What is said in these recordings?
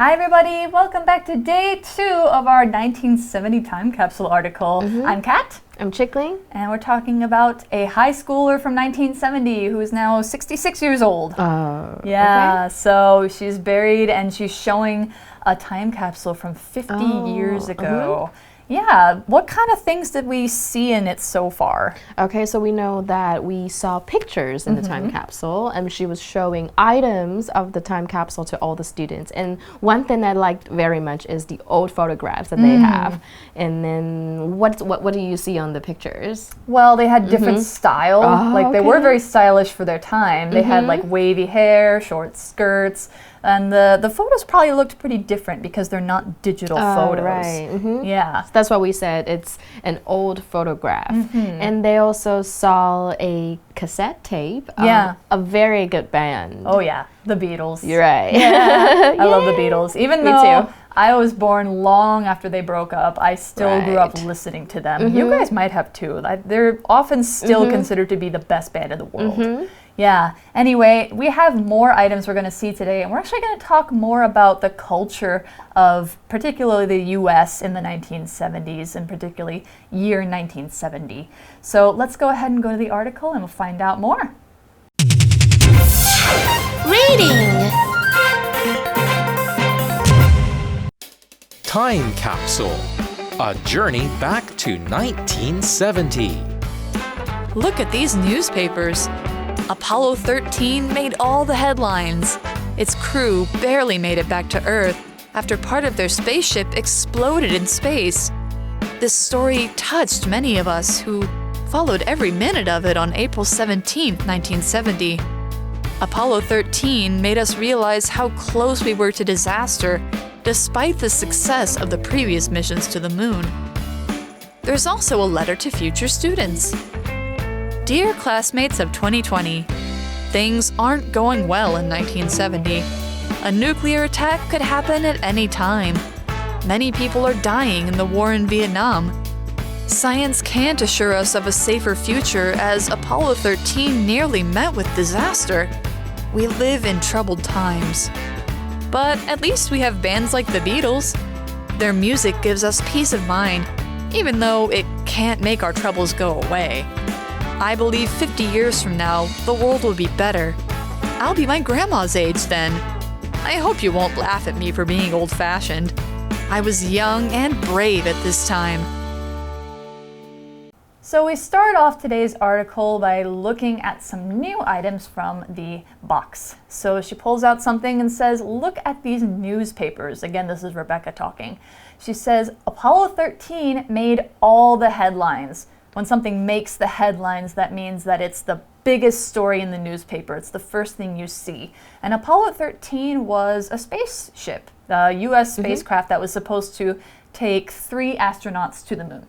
Hi everybody, welcome back to day 2 of our 1970 time capsule article. I'm Kat. I'm Chickling. And we're talking about a high schooler from 1970 who is now 66 years old. Okay. So she's buried and she's showing a time capsule from 50 years ago. Yeah, what kind of things did we see in it so far? Okay, so we know that we saw pictures in the time capsule, and she was showing items of the time capsule to all the students. And one thing I liked very much is the old photographs that they have. And then what do you see on the pictures? Well, they had different style. Like they were very stylish for their time. They had like wavy hair, short skirts. And the photos probably looked pretty different because they're not digital photos. Right. Yeah. So that's why we said it's an old photograph. And they also saw a cassette tape of a very good band. Oh yeah, the Beatles. You're right. Yeah, I love the Beatles. Even Me though too. I was born long after they broke up, I still grew up listening to them. You guys might have too. They're often still considered to be the best band in the world. Yeah. Anyway, we have more items we're going to see today, and we're actually going to talk more about the culture of particularly the US in the 1970s, and particularly year 1970. So let's go ahead and go to the article and we'll find out more. Reading. Time Capsule, a journey back to 1970. Look at these newspapers. Apollo 13 made all the headlines. Its crew barely made it back to Earth after part of their spaceship exploded in space. This story touched many of us who followed every minute of it on April 17, 1970. Apollo 13 made us realize how close we were to disaster despite the success of the previous missions to the moon. There's also a letter to future students. Dear classmates of 2020, things aren't going well in 1970. A nuclear attack could happen at any time. Many people are dying in the war in Vietnam. Science can't assure us of a safer future as Apollo 13 nearly met with disaster. We live in troubled times. But at least we have bands like the Beatles. Their music gives us peace of mind, even though it can't make our troubles go away. I believe 50 years from now, the world will be better. I'll be my grandma's age then. I hope you won't laugh at me for being old-fashioned. I was young and brave at this time. So we start off today's article by looking at some new items from the box. So she pulls out something and says, look at these newspapers. Again, this is Rebecca talking. She says, Apollo 13 made all the headlines. When something makes the headlines, that means that it's the biggest story in the newspaper. It's the first thing you see. And Apollo 13 was a spaceship, a US spacecraft that was supposed to take 3 astronauts to the moon.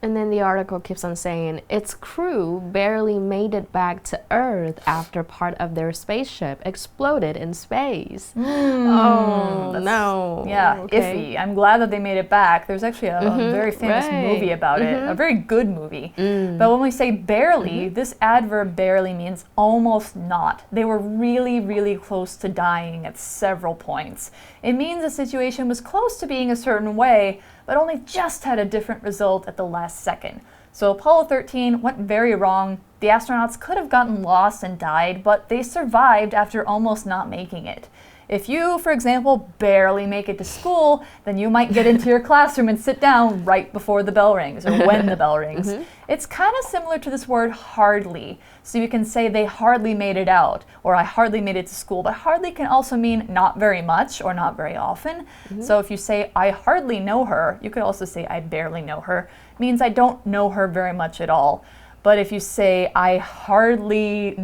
And then the article keeps on saying its crew barely made it back to Earth after part of their spaceship exploded in space. Oh, no. Yeah, iffy. I'm glad that they made it back. There's actually a very famous movie about it, a very good movie. But when we say barely, this adverb barely means almost not. They were really, really close to dying at several points. It means the situation was close to being a certain way, but only just had a different result at the last second. So Apollo 13 went very wrong. The astronauts could have gotten lost and died, but they survived after almost not making it. If you, for example, barely make it to school, then you might get into your classroom and sit down right before the bell rings, or when the bell rings. It's kind of similar to this word hardly. So you can say they hardly made it out, or I hardly made it to school, but hardly can also mean not very much or not very often. So if you say I hardly know her, you could also say I barely know her. It means I don't know her very much at all. But if you say I hardly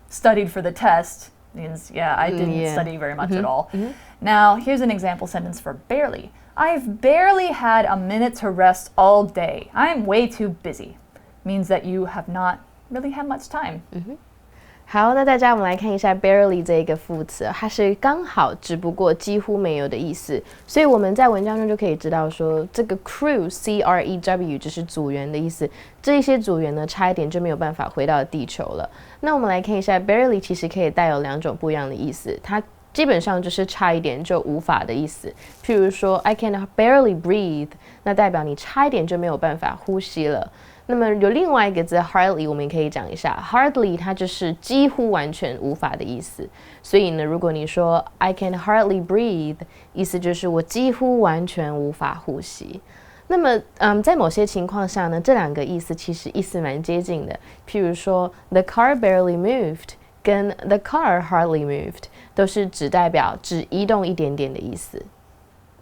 studied for the test, means, yeah, I didn't study very much at all. Now, here's an example sentence for barely. I've barely had a minute to rest all day. I'm way too busy. Means that you have not really had much time. 好，那大家我们来看一下 barely 这一个副词，它是刚好、只不过、几乎没有的意思。所以我们在文章中就可以知道说，这个 crew C-R-E-W 就是组员的意思。这一些组员呢，差一点就没有办法回到地球了。那我们来看一下 barely 其实可以带有2种不一样的意思。它基本上就是差一点就无法的意思。譬如说 I can barely breathe， 那代表你差一点就没有办法呼吸了。那么有另外一个字 hardly， 我们也可以讲一下 hardly， 它就是几乎完全无法的意思。所以呢，如果你说 I can hardly breathe， 意思就是我几乎完全无法呼吸。那么在某些情况下呢，这两个意思其实意思蛮接近的。譬如说 the car barely moved 跟 the car hardly moved 都是只代表只移动一点点的意思。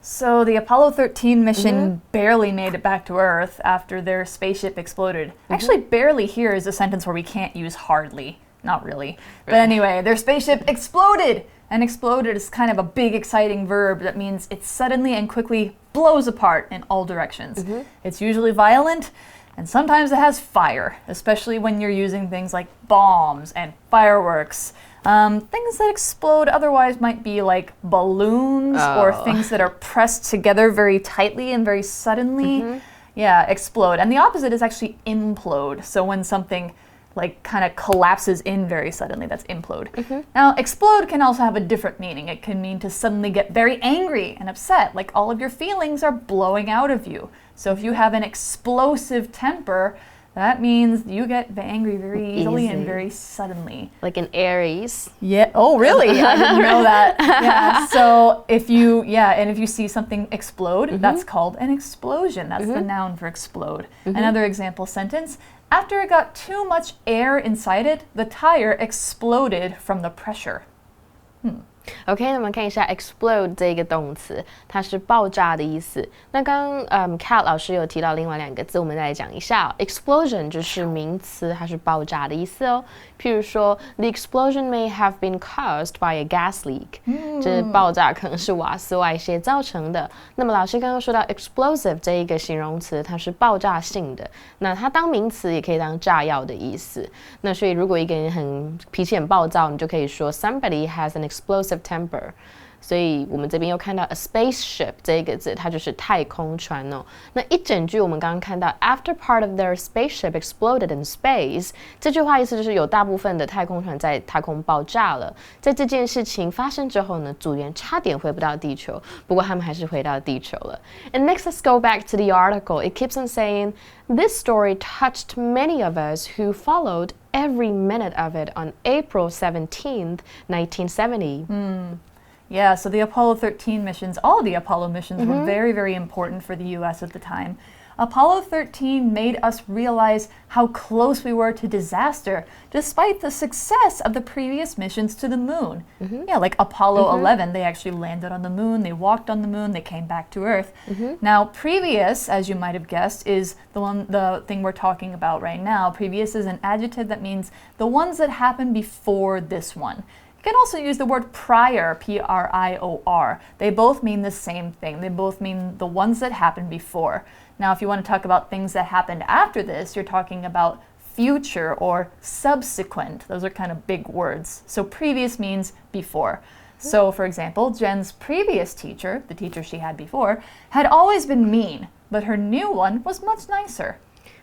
So the Apollo 13 mission barely made it back to Earth after their spaceship exploded. Actually, barely here is a sentence where we can't use hardly. Not really. But anyway, their spaceship exploded! And exploded is kind of a big, exciting verb that means it suddenly and quickly blows apart in all directions. It's usually violent, and sometimes it has fire, especially when you're using things like bombs and fireworks. Things that explode otherwise might be like balloons or things that are pressed together very tightly and very suddenly. Yeah, explode. And the opposite is actually implode. So when something like kind of collapses in very suddenly, that's implode. Now, explode can also have a different meaning. It can mean to suddenly get very angry and upset, like all of your feelings are blowing out of you. So if you have an explosive temper, that means you get angry very easily and very suddenly. Like an Aries. Yeah. Oh, really? I didn't know that. Yeah. So if you see something explode, that's called an explosion. That's the noun for explode. Another example sentence. After it got too much air inside it, the tire exploded from the pressure. OK， 那我们看一下 explode 这个动词，它是爆炸的意思。那刚刚Kat 老师有提到另外两个字，我们再来讲一下。explosion 就是名词，它是爆炸的意思哦。譬如说 ，the explosion may have been caused by a gas leak， 这爆炸可能是瓦斯外泄造成的。那么老师刚刚说到 explosive 这一个形容词，它是爆炸性的。那它当名词也可以当炸药的意思。那所以如果一个人脾气很暴躁，你就可以说 somebody has an explosive temper， 所以我们这边又看到 a spaceship 这个字，它就是太空船哦。那一整句我们刚刚看到 after part of their spaceship exploded in space， 这句话意思就是有大部分的太空船在太空爆炸了。在这件事情发生之后呢，组员差点回不到地球，不过他们还是回到地球了。And next, let's go back to the article. It keeps on saying, this story touched many of us who followed every minute of it on April 17th, 1970. Yeah, so the Apollo 13 missions, all of the Apollo missions were very, very important for the US at the time. Apollo 13 made us realize how close we were to disaster despite the success of the previous missions to the moon. Yeah, like Apollo 11, they actually landed on the moon, they walked on the moon, they came back to Earth. Now, previous, as you might have guessed, is the thing we're talking about right now. Previous is an adjective that means the ones that happened before this one. You can also use the word prior, P-R-I-O-R. They both mean the same thing. They both mean the ones that happened before. Now, if you want to talk about things that happened after this, you're talking about future or subsequent. Those are kind of big words. So previous means before. So, for example, Jen's previous teacher, the teacher she had before, had always been mean, but her new one was much nicer.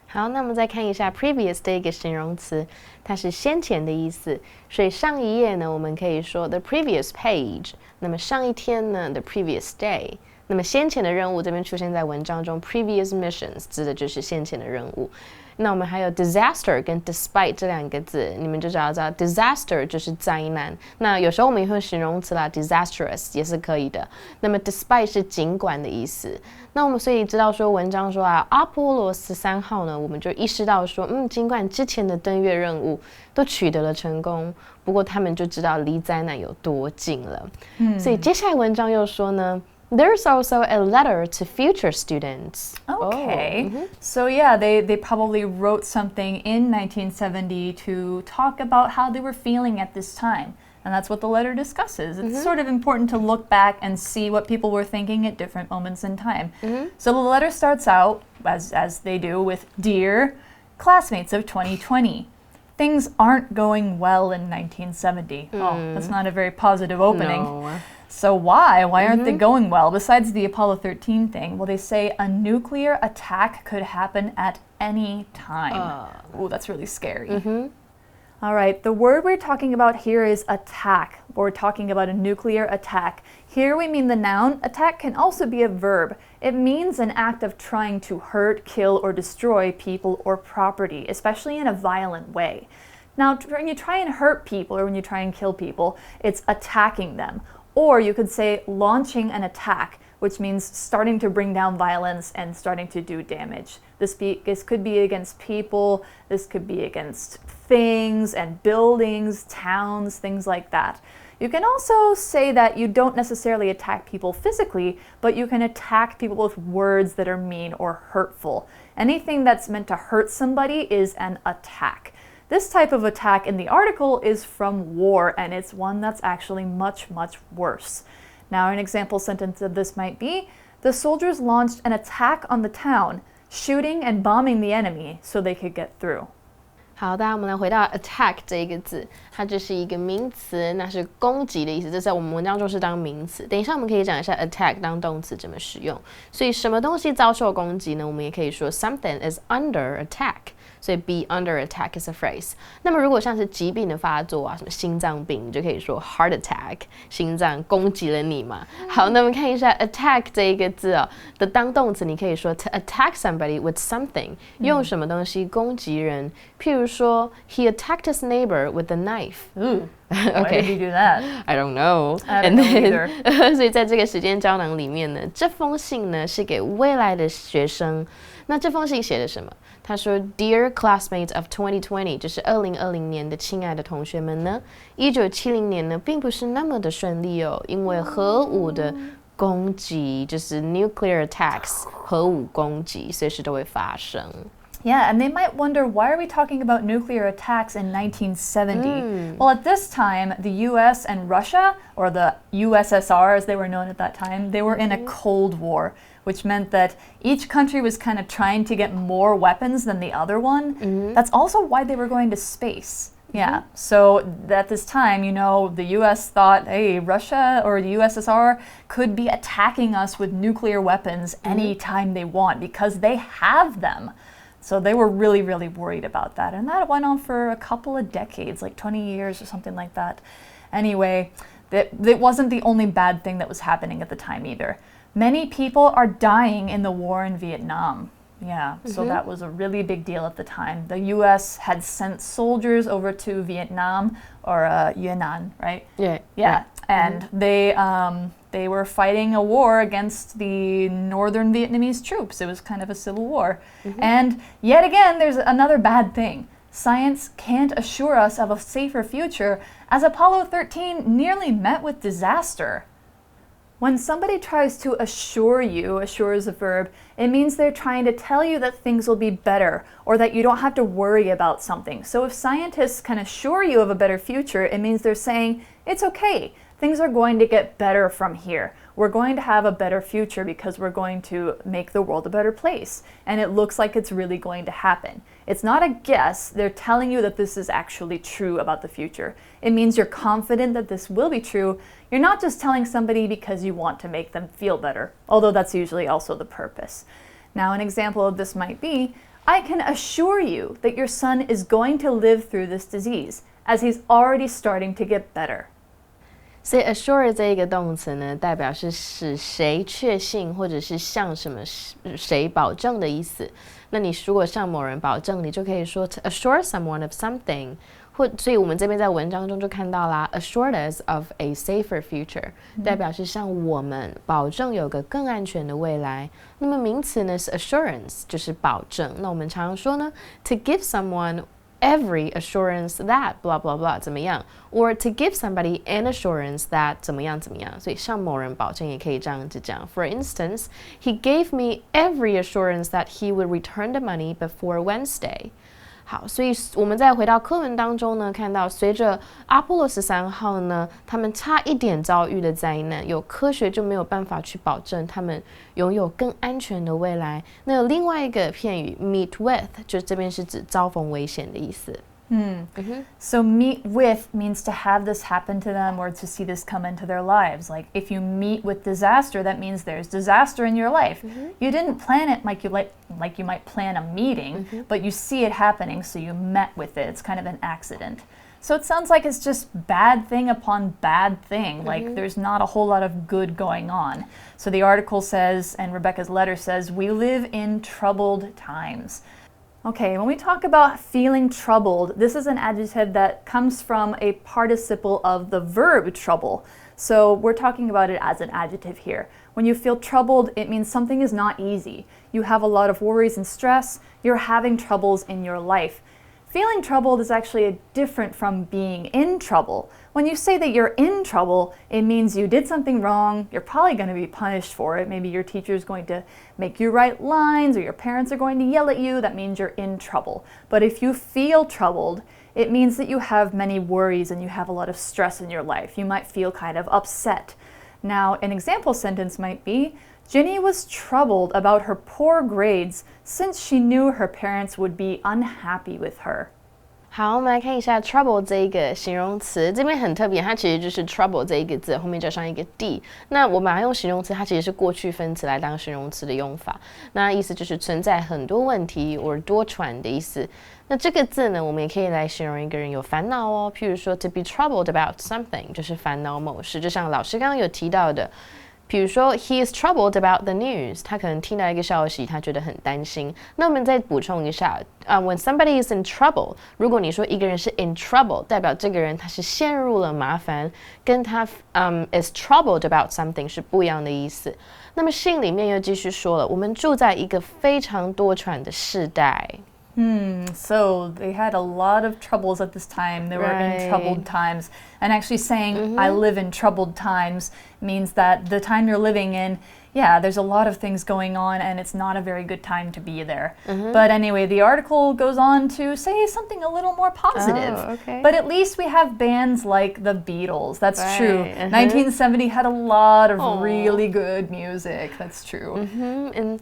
好，那我们再看一下 previous 的一个形容词，它是先前的意思。所以上一页呢，我们可以说 the previous page。那么上一天呢 the previous day。那么先前的任务这边出现在文章中 previous missions 指的就是先前的任务。那我们还有 disaster 跟 despite 这两个字，你们就知道 disaster 就是灾难。那有时候我们也会形容词啦 disastrous 也是可以的。那么 despite 是尽管的意思。那我们所以知道说文章说阿波罗13号呢，我们就意识到说尽管之前的登月任务都取得了成功，不过他们就知道离灾难有多近了。所以接下来文章又说呢，There's also a letter to future students. Okay. So yeah, they probably wrote something in 1970 to talk about how they were feeling at this time. And that's what the letter discusses. It's sort of important to look back and see what people were thinking at different moments in time. So the letter starts out, as they do, with Dear classmates of 2020. Things aren't going well in 1970. Oh, that's not a very positive opening. No. So why? Why aren't they going well? Besides the Apollo 13 thing, well, they say a nuclear attack could happen at any time. Ooh, that's really scary. All right, the word we're talking about here is attack. We're talking about a nuclear attack. Here we mean the noun. Attack can also be a verb. It means an act of trying to hurt, kill, or destroy people or property, especially in a violent way. Now, when you try and hurt people or when you try and kill people, it's attacking them. Or you could say launching an attack, which means starting to bring down violence and starting to do damage. This could be against people, this could be against things and buildings, towns, things like that. You can also say that you don't necessarily attack people physically, but you can attack people with words that are mean or hurtful. Anything that's meant to hurt somebody is an attack. This type of attack in the article is from war, and it's one that's actually much, much worse. Now, an example sentence of this might be, the soldiers launched an attack on the town, shooting and bombing the enemy so they could get through. 好，大家我们来回到 attack 这一个字，它就是一个名词，那是攻击的意思，这在我们文章中是当名词。等一下我们可以讲一下 attack 当动词怎么使用。所以什么东西遭受攻击呢？我们也可以说 something is under attack。所以 be under attack is a phrase。那么如果像是疾病的发作啊，什么心脏病，你就可以说 heart attack， 心脏攻击了你嘛。好，那我们看一下 attack 这一个字哦的当动词，你可以说 to attack somebody with something， 用什么东西攻击人？譬如说 he attacked his neighbor with a knife。Why did he do that? I don't know. I don't know either. 所以在这个时间胶囊里面呢，这封信呢是给未来的学生。那这封信写的什么？他说 Dear classmates of 2020， 就是2020年的亲爱的同学们呢，1970年呢并不是那么的顺利哦，因为核武的攻击就是 nuclear attacks， 核武攻击随时都会发生。Yeah, and they might wonder, why are we talking about nuclear attacks in 1970? Well, at this time, the US and Russia, or the USSR as they were known at that time, they were in a Cold War, which meant that each country was kind of trying to get more weapons than the other one. That's also why they were going to space. Yeah, so at this time, you know, the US thought, hey, Russia or the USSR could be attacking us with nuclear weapons anytime they want because they have them. So they were really, really worried about that. And that went on for a couple of decades, like 20 years or something like that. Anyway, it wasn't the only bad thing that was happening at the time either. Many people are dying in the war in Vietnam. Yeah, so that was a really big deal at the time. The U.S. had sent soldiers over to Vietnam, or Yunnan, right? Yeah. And they were fighting a war against the northern Vietnamese troops. It was kind of a civil war. And yet again, there's another bad thing. Science can't assure us of a safer future, as Apollo 13 nearly met with disaster. When somebody tries to assure you, assure is a verb, it means they're trying to tell you that things will be better or that you don't have to worry about something. So if scientists can assure you of a better future, it means they're saying, it's okay, things are going to get better from here. We're going to have a better future because we're going to make the world a better place. And it looks like it's really going to happen. It's not a guess. They're telling you that this is actually true about the future. It means you're confident that this will be true. You're not just telling somebody because you want to make them feel better, although that's usually also the purpose. Now, an example of this might be, I can assure you that your son is going to live through this disease, as he's already starting to get better. 所以 assure 这一个动词呢，代表是使谁确信或者是向什么谁保证的意思。那你如果向某人保证，你就可以说 to assure someone of something。所以我们这边在文章中就看到啦 ，assured us of a safer future， 代表是向我们保证有个更安全的未来。那么名词呢是 assurance， 就是保证。那我们常常说呢 ，to give someone every assurance that blah blah blah 怎么样 ，or to give somebody an assurance that 怎么样怎么样。所以向某人保证也可以这样子讲。For instance, he gave me every assurance that he would return the money before Wednesday. 好，所以我们再回到课文当中呢，看到随着阿波罗13号呢，他们差一点遭遇了灾难，有科学就没有办法去保证他们拥有更安全的未来。那有另外一个片语 meet with， 就这边是指遭逢危险的意思。So meet with means to have this happen to them or to see this come into their lives. Like if you meet with disaster, that means there's disaster in your life. You didn't plan it like you might plan a meeting, but you see it happening, so you met with it. It's kind of an accident. So it sounds like it's just bad thing upon bad thing. Like there's not a whole lot of good going on. So the article says, and Rebecca's letter says, we live in troubled times. Okay, when we talk about feeling troubled, this is an adjective that comes from a participle of the verb trouble. So we're talking about it as an adjective here. When you feel troubled, it means something is not easy. You have a lot of worries and stress. You're having troubles in your life. Feeling troubled is actually different from being in trouble. When you say that you're in trouble, it means you did something wrong. You're probably going to be punished for it. Maybe your teacher is going to make you write lines, or your parents are going to yell at you. That means you're in trouble. But if you feel troubled, it means that you have many worries and you have a lot of stress in your life. You might feel kind of upset. Now, an example sentence might be, Ginny was troubled about her poor grades since she knew her parents would be unhappy with her. 好，我们来看一下 trouble 这一个形容词，这边很特别，它其实就是 trouble 这一个字后面加上一个 d。那我们把它用形容词，它其实是过去分词来当形容词的用法。那意思就是存在很多问题，或多舛的意思。那这个字呢，我们也可以来形容一个人有烦恼哦。譬如说 to be troubled about something 就是烦恼某事，就像老师刚刚有提到的。比如说 he is troubled about the news 他可能听到一个消息他觉得很担心那我们再补充一下when somebody is in trouble 如果你说一个人是 in trouble 代表这个人他是陷入了麻烦跟他is troubled about something 是不一样的意思那么信里面又继续说了我们住在一个非常多舛的世代So they had a lot of troubles at this time. They were in troubled times. And actually saying, I live in troubled times means that the time you're living in, yeah, there's a lot of things going on and it's not a very good time to be there. But anyway, the article goes on to say something a little more positive. Oh, okay. But at least we have bands like the Beatles. That's true. 1970 had a lot of really good music. That's true. And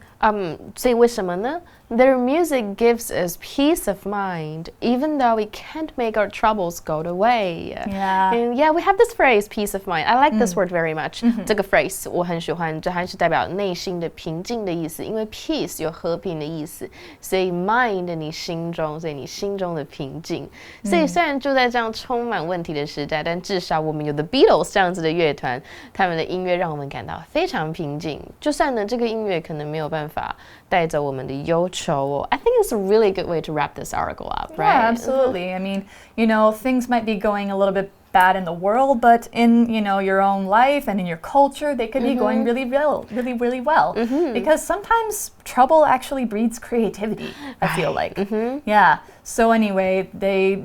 所以为什么呢Their music gives us peace of mind, even though we can't make our troubles go away. Yeah. And yeah, we have this phrase, peace of mind. I like this word very much. 这个 phrase 我很喜欢，这还是代表内心的平静的意思。因为 peace 有和平的意思，所以 mind 你心中，所以你心中的平静。所以虽然住在这样充满问题的时代，但至少我们有 The Beatles 这样子的乐团，他们的音乐让我们感到非常平静。就算呢，这个音乐可能没有办法带走我们的忧愁。I think it's a really good way to wrap this article up, right? Yeah, absolutely. I mean, you know, things might be going a little bit bad in the world, but in, you know, your own life and in your culture, they could be going really well. Because sometimes trouble actually breeds creativity, I feel like. Yeah. So anyway, they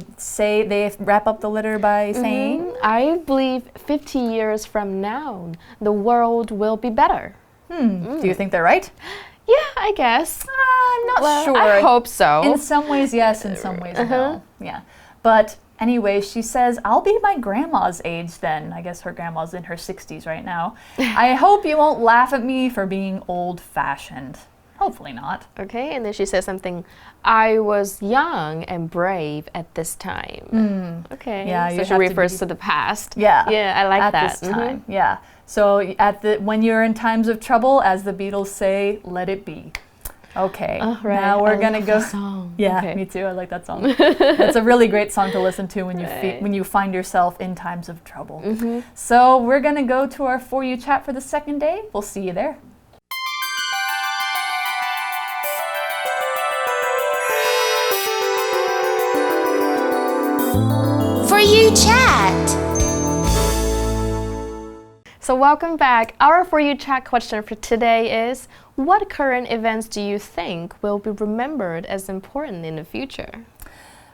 wrap up the letter by saying, I believe 50 years from now, the world will be better. Do you think they're right? Yeah, I guess. I'm not sure. I hope so. In some ways, yes. In some ways, no. Yeah. But anyway, she says, I'll be my grandma's age then. I guess her grandma's in her 60s right now. I hope you won't laugh at me for being old-fashioned. Hopefully not. Okay, and then she says something, I was young and brave at this time. Okay, yeah, so she refers to the past. Yeah. Yeah, I like at that. This time, yeah. So when you're in times of trouble, as the Beatles say, let it be. Okay, right. Now we're gonna go. Song. Yeah, okay. Me too. I like that song. It's a really great song to listen to when you find yourself in times of trouble. So we're gonna go to our For You chat for the second day. We'll see you there. For You chat. So welcome back. Our For You chat question for today is, what current events do you think will be remembered as important in the future?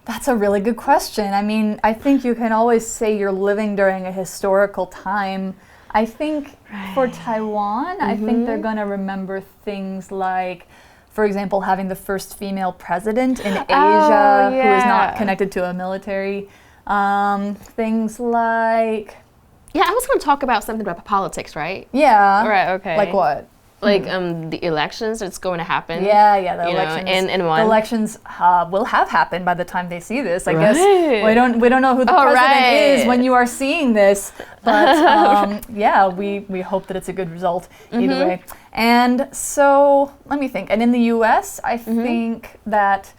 That's a really good question. I mean, I think you can always say you're living during a historical time. I think for Taiwan, I think they're going to remember things like, for example, having the first female president in Asia who is not connected to a military. Things like... Yeah, I was going to talk about something about politics, right? Yeah. Right, okay. Like what? like the elections that's going to happen. Yeah, the elections. And one. The elections will have happened by the time they see this. I guess we don't know who the president is when you are seeing this, but yeah, we hope that it's a good result either way. And so let me think. And in the U.S., I think that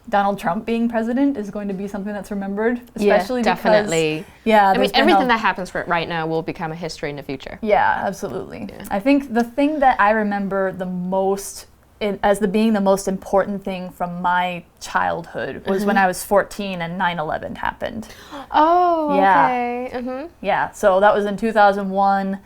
Donald Trump being president is going to be something that's remembered, especially definitely. Because, I mean, everything that happens right now will become a history in the future. Yeah, absolutely. Yeah. I think the thing that I remember the most as being the most important thing from my childhood was when I was 14 and 9/11 happened. Oh, okay. Yeah, so that was in 2001.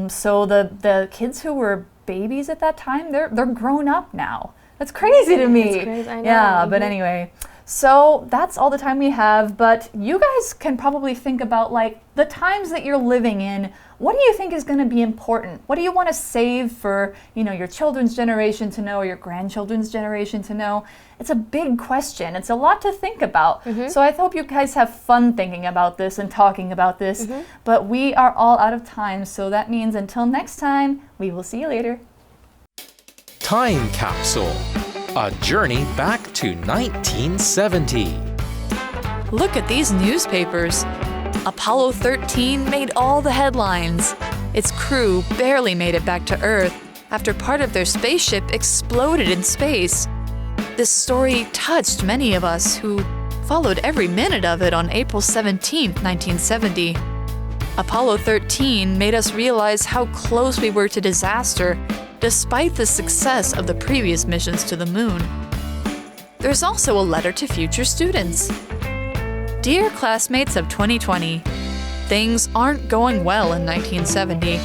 So the kids who were babies at that time, they're grown up now. That's crazy to me. That's crazy, I know. Yeah, but anyway, so that's all the time we have, but you guys can probably think about like the times that you're living in. What do you think is going to be important? What do you want to save for, your children's generation to know or your grandchildren's generation to know? It's a big question. It's a lot to think about. So I hope you guys have fun thinking about this and talking about this. But we are all out of time, so that means until next time, we will see you later. Time Capsule, a journey back to 1970. Look at these newspapers. Apollo 13 made all the headlines. Its crew barely made it back to Earth after part of their spaceship exploded in space. This story touched many of us who followed every minute of it on April 17, 1970. Apollo 13 made us realize how close we were to disaster despite the success of the previous missions to the moon. There's also a letter to future students. Dear classmates of 2020, things aren't going well in 1970.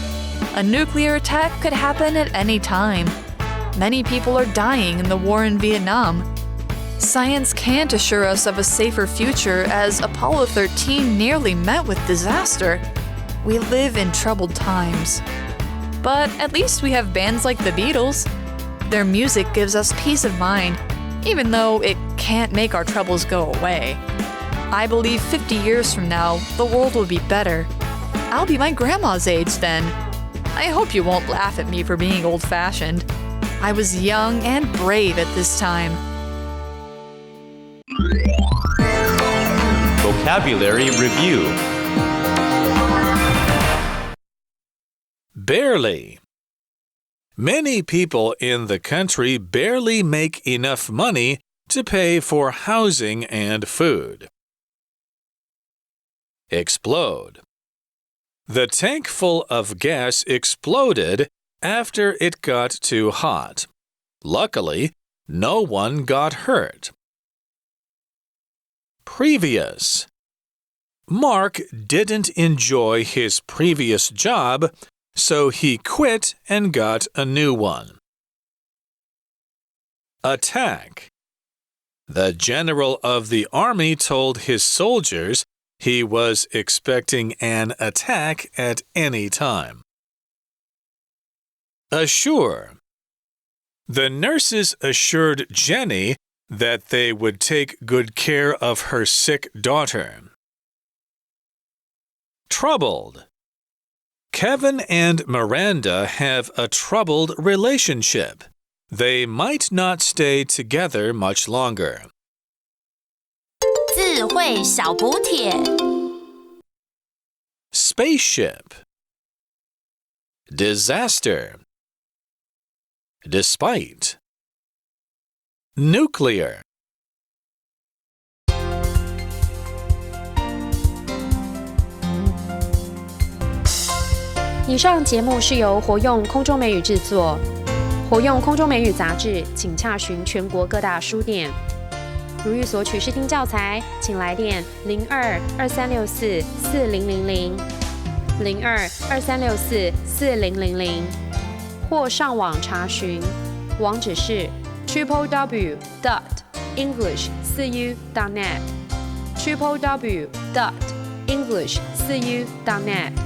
A nuclear attack could happen at any time. Many people are dying in the war in Vietnam. Science can't assure us of a safer future as Apollo 13 nearly met with disaster. We live in troubled times. But at least we have bands like the Beatles. Their music gives us peace of mind, even though it can't make our troubles go away. I believe 50 years from now, the world will be better. I'll be my grandma's age then. I hope you won't laugh at me for being old-fashioned. I was young and brave at this time. Vocabulary Review. Barely. Many people in the country barely make enough money to pay for housing and food. Explode. The tank full of gas exploded after it got too hot. Luckily, no one got hurt. Previous. Mark didn't enjoy his previous job, so he quit and got a new one. Attack. The general of the army told his soldiers he was expecting an attack at any time. Assure. The nurses assured Jenny that they would take good care of her sick daughter. Troubled. Kevin and Miranda have a troubled relationship. They might not stay together much longer. 智慧小补帖 Spaceship. Disaster. Despite. Nuclear. 以上节目是由活用空中美语制作。活用空中美语杂志，请洽询全国各大书店。如欲索取试听教材，请来电02-2364-4000 02-2364-4000，或上网查询，网址是 www.english4u.net www.english4u.net